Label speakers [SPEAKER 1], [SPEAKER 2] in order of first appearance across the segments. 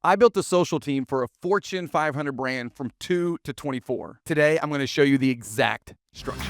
[SPEAKER 1] I built a social team for a Fortune 500 brand from 2 to 24. Today, I'm going to show you the exact structure.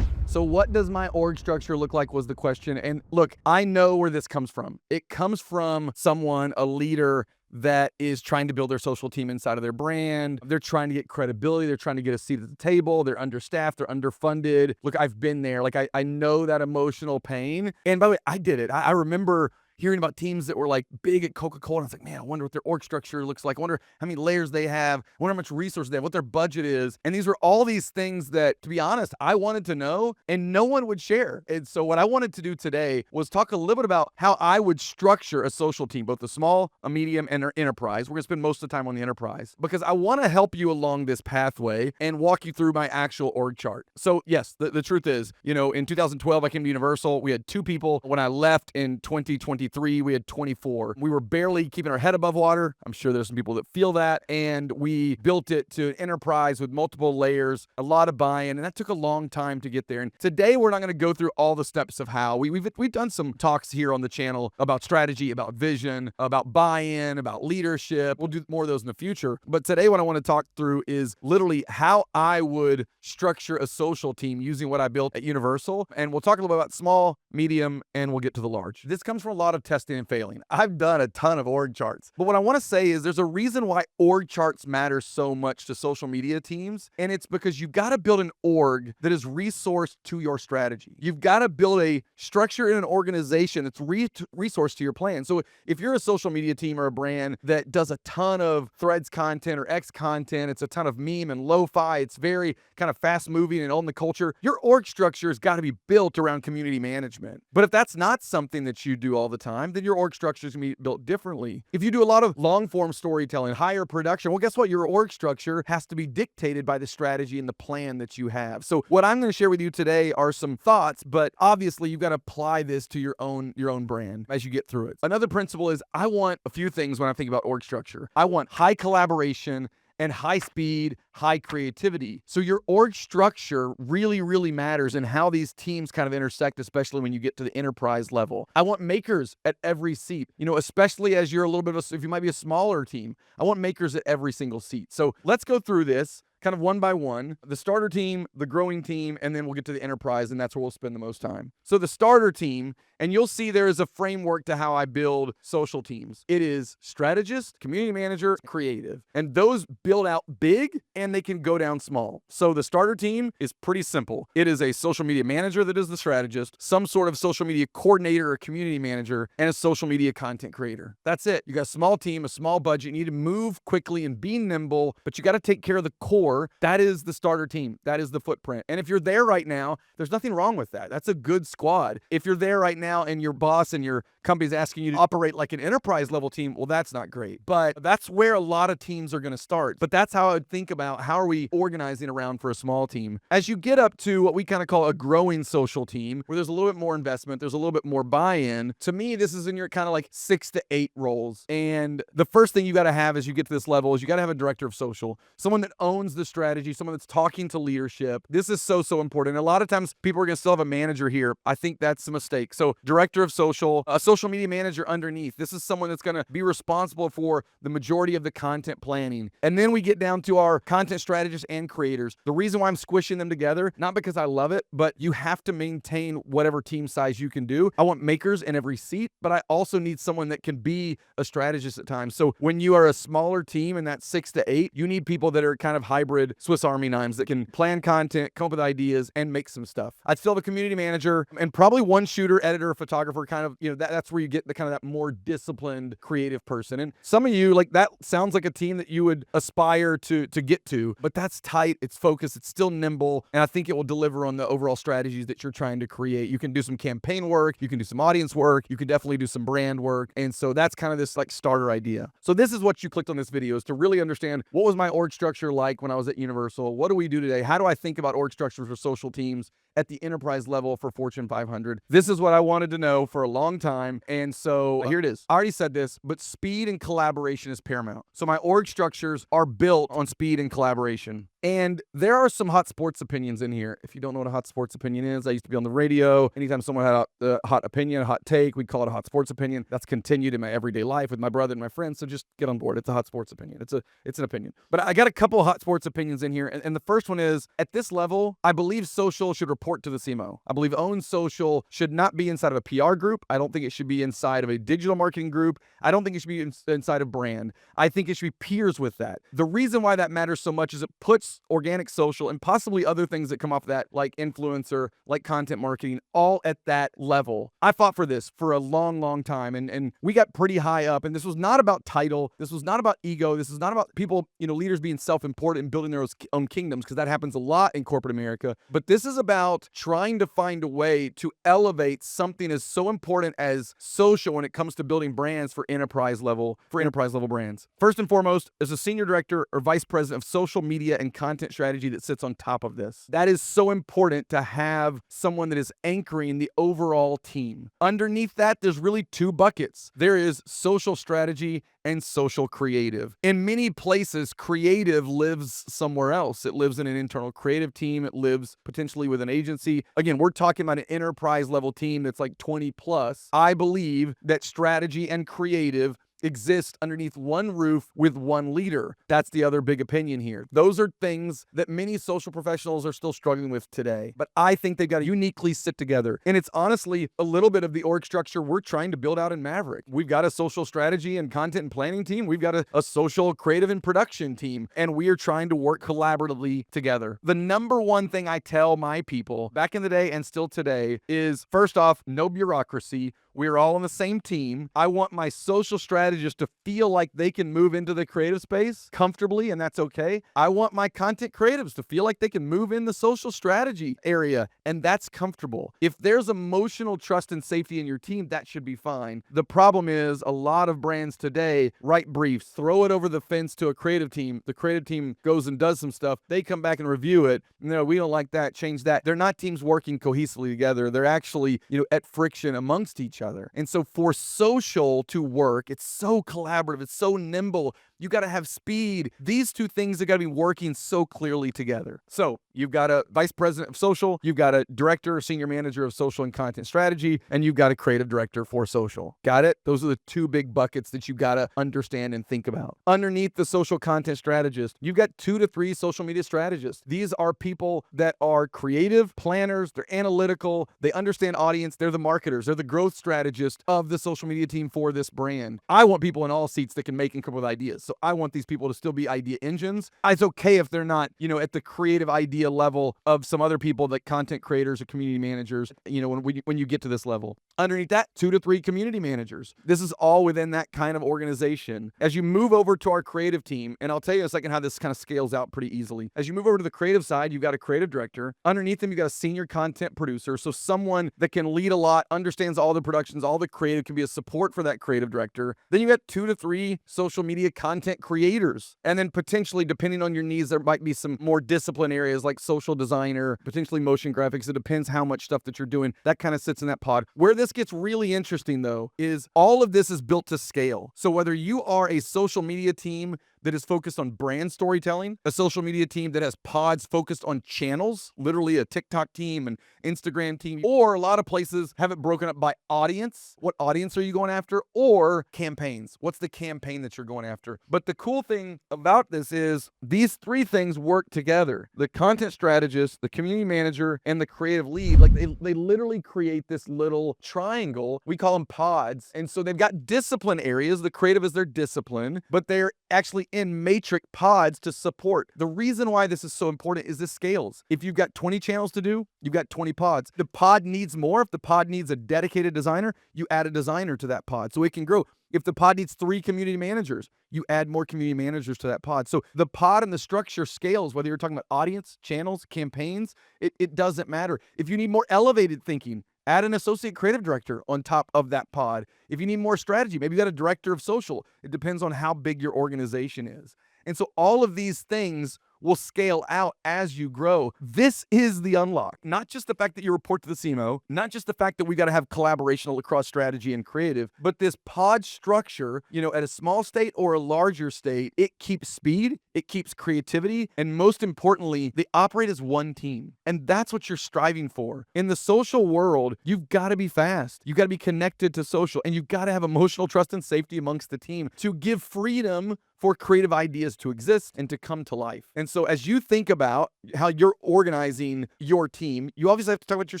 [SPEAKER 1] So what does my org structure look like was the question. And look, I know where this comes from. It comes from someone, a leader that is trying to build their social team inside of their brand. They're trying to get credibility. They're trying to get a seat at the table. They're understaffed. They're underfunded. Look, I've been there. Like I know that emotional pain. And by the way, I did it. I remember hearing about teams that were like big at Coca-Cola. And I was like, man, I wonder what their org structure looks like. I wonder how many layers they have. I wonder how much resources they have, what their budget is. And these were all these things that, to be honest, I wanted to know and no one would share. And so what I wanted to do today was talk a little bit about how I would structure a social team, both a small, a medium, and an enterprise. We're going to spend most of the time on the enterprise because I want to help you along this pathway and walk you through my actual org chart. So yes, the truth is, in 2012, I came to Universal. We had 2 people. When I left in 2023, we had 24. We were barely keeping our head above water. I'm sure there's some people that feel that. And we built it to an enterprise with multiple layers, a lot of buy-in, and that took a long time to get there. And today we're not going to go through all the steps of how. We've done some talks here on the channel about strategy, about vision, about buy-in, about leadership. We'll do more of those in the future. But today what I want to talk through is literally how I would structure a social team using what I built at Universal. And we'll talk a little bit about small, medium, and we'll get to the large. This comes from a lot of testing and failing. I've done a ton of org charts, but what I want to say is there's a reason why org charts matter so much to social media teams, and it's because you've got to build an org that is resourced to your strategy. You've got to build a structure in an organization that's resourced to your plan. So if you're a social media team or a brand that does a ton of threads content or X content, it's a ton of meme and lo-fi, it's very kind of fast moving and on the culture, your org structure has got to be built around community management. But if that's not something that you do all the time, then your org structure is going to be built differently. If you do a lot of long form storytelling, higher production, well, guess what? Your org structure has to be dictated by the strategy and the plan that you have. So what I'm going to share with you today are some thoughts, but obviously you've got to apply this to your own brand as you get through it. Another principle is I want a few things when I think about org structure. I want high collaboration and high speed, high creativity. So your org structure really, really matters in how these teams kind of intersect, especially when you get to the enterprise level. I want makers at every seat, especially as you're a little bit of if you might be a smaller team. I want makers at every single seat. So let's go through this kind of one by one, the starter team, the growing team, and then we'll get to the enterprise, and that's where we'll spend the most time. So the starter team, and you'll see there is a framework to how I build social teams. It is strategist, community manager, creative, and those build out big and they can go down small. So the starter team is pretty simple. It is a social media manager that is the strategist, some sort of social media coordinator or community manager, and a social media content creator. That's it. You got a small team, a small budget. You need to move quickly and be nimble, but you got to take care of the core. That is the starter team. That is the footprint. And if you're there right now, there's nothing wrong with that. That's a good squad. If you're there right now and your boss and your company's asking you to operate like an enterprise level team, well, that's not great. But that's where a lot of teams are going to start. But that's how I would think about how are we organizing around for a small team. As you get up to what we kind of call a growing social team, where there's a little bit more investment, there's a little bit more buy-in. To me, this is in your kind of like 6 to 8 roles. And the first thing you got to have as you get to this level is you got to have a director of social, someone that owns the strategy, someone that's talking to leadership. This is so important. A lot of times people are going to still have a manager here. I think that's a mistake. So director of social, a social media manager underneath. This is someone that's going to be responsible for the majority of the content planning. And then we get down to our content strategists and creators. The reason why I'm squishing them together, not because I love it, but you have to maintain whatever team size you can do. I want makers in every seat, but I also need someone that can be a strategist at times. So when you are a smaller team in that 6 to 8, you need people that are kind of hybrid Swiss Army knives that can plan content, come up with ideas, and make some stuff. I'd still have a community manager and probably one shooter, editor, photographer, kind of, that's where you get the kind of that more disciplined, creative person. And some of you, like that sounds like a team that you would aspire to get to, but that's tight, it's focused, it's still nimble, and I think it will deliver on the overall strategies that you're trying to create. You can do some campaign work, you can do some audience work, you can definitely do some brand work, and so that's kind of this like starter idea. So this is what you clicked on this video, is to really understand what was my org structure like when I was at Universal. What do we do today? How do I think about org structures for social teams? at the enterprise level for Fortune 500. This is what I wanted to know for a long time. And so here it is. I already said this, but speed and collaboration is paramount. So my org structures are built on speed and collaboration. And there are some hot sports opinions in here. If you don't know what a hot sports opinion is, I used to be on the radio. Anytime someone had a hot opinion, a hot take, we'd call it a hot sports opinion. That's continued in my everyday life with my brother and my friends. So just get on board. It's a hot sports opinion. It's an opinion. But I got a couple of hot sports opinions in here. And the first one is, at this level, I believe social should report to the CMO. I believe owned social should not be inside of a PR group. I don't think it should be inside of a digital marketing group. I don't think it should be inside of brand. I think it should be peers with that. The reason why that matters so much is it puts organic social and possibly other things that come off that, like influencer, like content marketing, all at that level. I fought for this for a long, long time, and we got pretty high up. And this was not about title. This was not about ego. This is not about people, leaders being self-important and building their own kingdoms, because that happens a lot in corporate America. But this is about trying to find a way to elevate something as so important as social when it comes to building brands for enterprise level brands. First and foremost, as a senior director or vice president of social media and content strategy that sits on top of this. That is so important to have someone that is anchoring the overall team. Underneath that, there's really two buckets. There is social strategy and social creative. In many places, creative lives somewhere else. It lives in an internal creative team. It lives potentially with an agency. Again, we're talking about an enterprise level team that's like 20 plus. I believe that strategy and creative exist underneath one roof with one leader. That's the other big opinion here. Those are things that many social professionals are still struggling with today. But I think they've got to uniquely sit together. And it's honestly a little bit of the org structure we're trying to build out in Maverick. We've got a social strategy and content and planning team. We've got a social creative and production team. And we are trying to work collaboratively together. The number one thing I tell my people back in the day and still today is, first off, no bureaucracy. We're all on the same team. I want my social strategists to feel like they can move into the creative space comfortably, and that's okay. I want my content creatives to feel like they can move in the social strategy area, and that's comfortable. If there's emotional trust and safety in your team, that should be fine. The problem is a lot of brands today write briefs, throw it over the fence to a creative team. The creative team goes and does some stuff. They come back and review it. No, we don't like that. Change that. They're not teams working cohesively together. They're actually, at friction amongst each other. And so for social to work, it's so collaborative, it's so nimble. You got to have speed. These two things have got to be working so clearly together. So you've got a vice president of social, you've got a director or senior manager of social and content strategy, and you've got a creative director for social. Got it? Those are the two big buckets that you got to understand and think about. Underneath the social content strategist, you've got 2 to 3 social media strategists. These are people that are creative planners, they're analytical, they understand audience, they're the marketers, they're the growth strategist of the social media team for this brand. I want people in all seats that can make and come up with ideas. So I want these people to still be idea engines. It's okay if they're not, at the creative idea level of some other people, like content creators or community managers, when you get to this level. Underneath that, 2 to 3 community managers. This is all within that kind of organization. As you move over to our creative team, and I'll tell you in a second how this kind of scales out pretty easily. As you move over to the creative side, you've got a creative director. Underneath them, you've got a senior content producer. So someone that can lead a lot, understands all the productions, all the creative, can be a support for that creative director. Then you got 2 to 3 social media content creators. And then potentially, depending on your needs, there might be some more discipline areas like social designer, potentially motion graphics. It depends how much stuff that you're doing. That kind of sits in that pod. Where this gets really interesting, though, is all of this is built to scale. So whether you are a social media team that is focused on brand storytelling, a social media team that has pods focused on channels, literally a TikTok team and Instagram team, or a lot of places have it broken up by audience. What audience are you going after? Or campaigns. What's the campaign that you're going after? But the cool thing about this is these 3 things work together. The content strategist, the community manager, and the creative lead, like they literally create this little triangle. We call them pods. And so they've got discipline areas. The creative is their discipline, but they're actually in matrix pods to support. The reason why this is so important is this scales. If you've got 20 channels to do, you've got 20 pods. The pod needs more. If the pod needs a dedicated designer, you add a designer to that pod so it can grow. If the pod needs 3 community managers, you add more community managers to that pod. So the pod and the structure scales, whether you're talking about audience, channels, campaigns, it doesn't matter. If you need more elevated thinking, add an associate creative director on top of that pod. If you need more strategy, maybe you got a director of social. It depends on how big your organization is. And so all of these things will scale out as you grow. This is the unlock. Not just the fact that you report to the CMO, not just the fact that we got to have collaboration across strategy and creative, but this pod structure, at a small state or a larger state, it keeps speed, it keeps creativity, and most importantly, they operate as one team. And that's what you're striving for. In the social world, you've got to be fast. You've got to be connected to social, and you've got to have emotional trust and safety amongst the team to give freedom for creative ideas to exist and to come to life. And so as you think about how you're organizing your team, you obviously have to talk about your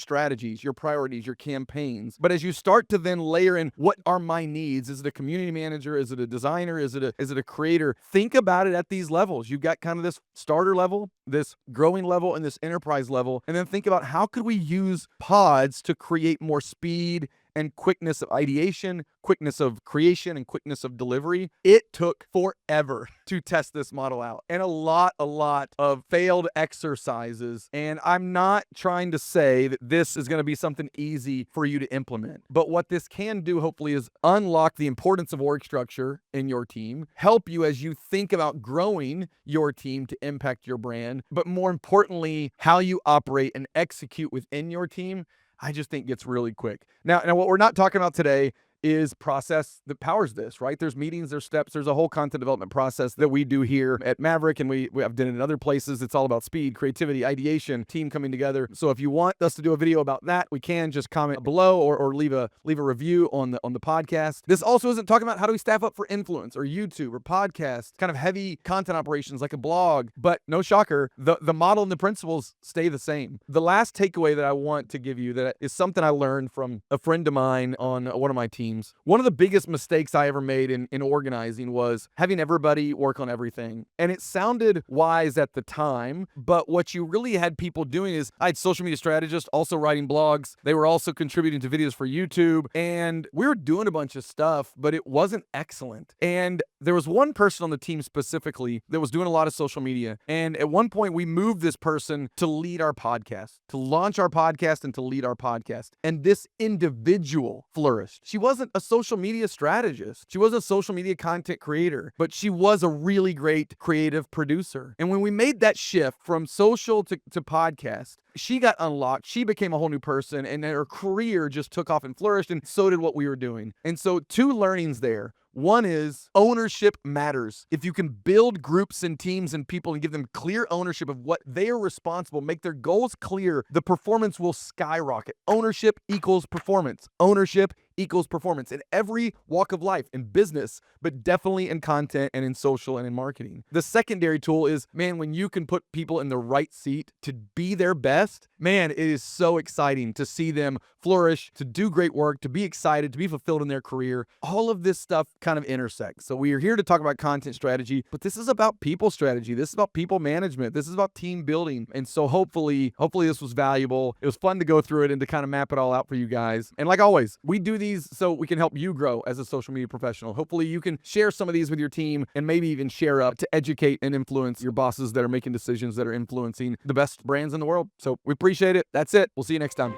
[SPEAKER 1] strategies, your priorities, your campaigns. But as you start to then layer in, what are my needs? Is it a community manager? Is it a designer? Is it a creator? Think about it at these levels. You've got kind of this starter level, this growing level, and this enterprise level. And then think about, how could we use pods to create more speed and quickness of ideation, quickness of creation, and quickness of delivery. It took forever to test this model out, and a lot of failed exercises. And I'm not trying to say that this is going to be something easy for you to implement, but what this can do, hopefully, is unlock the importance of org structure in your team, help you as you think about growing your team to impact your brand, but more importantly, how you operate and execute within your team, I just think gets really quick. Now what we're not talking about today is process that powers this, right? There's meetings, there's steps, there's a whole content development process that we do here at Maverick, and we have done it in other places. It's all about speed, creativity, ideation, team coming together. So if you want us to do a video about that, we can just comment below or leave a review on the podcast. This also isn't talking about how do we staff up for influence or YouTube or podcast, kind of heavy content operations like a blog, but no shocker, the model and the principles stay the same. The last takeaway that I want to give you, that is something I learned from a friend of mine on one of my teams. One of the biggest mistakes I ever made in organizing was having everybody work on everything. And it sounded wise at the time, but what you really had people doing is, I had social media strategists also writing blogs. They were also contributing to videos for YouTube, and we were doing a bunch of stuff, but it wasn't excellent. And there was one person on the team specifically that was doing a lot of social media. And at one point we moved this person to lead our podcast, to launch our podcast and to lead our podcast. And this individual flourished. She wasn't a social media strategist. She was a social media content creator, but she was a really great creative producer. And when we made that shift from social to podcast, she got unlocked. She became a whole new person, and her career just took off and flourished, and so did what we were doing. And so 2 learnings there. One is ownership matters. If you can build groups and teams and people and give them clear ownership of what they are responsible, make their goals clear, the performance will skyrocket. Ownership equals performance. Ownership equals performance in every walk of life, in business, but definitely in content and in social and in marketing. The secondary tool is, man, when you can put people in the right seat to be their best, man, it is so exciting to see them flourish, to do great work, to be excited, to be fulfilled in their career. All of this stuff kind of intersects. So we are here to talk about content strategy, but this is about people strategy. This is about people management. This is about team building. And so hopefully this was valuable. It was fun to go through it and to kind of map it all out for you guys. And like always, we do these so we can help you grow as a social media professional. Hopefully you can share some of these with your team and maybe even share up to educate and influence your bosses that are making decisions that are influencing the best brands in the world. So we appreciate it. That's it. We'll see you next time.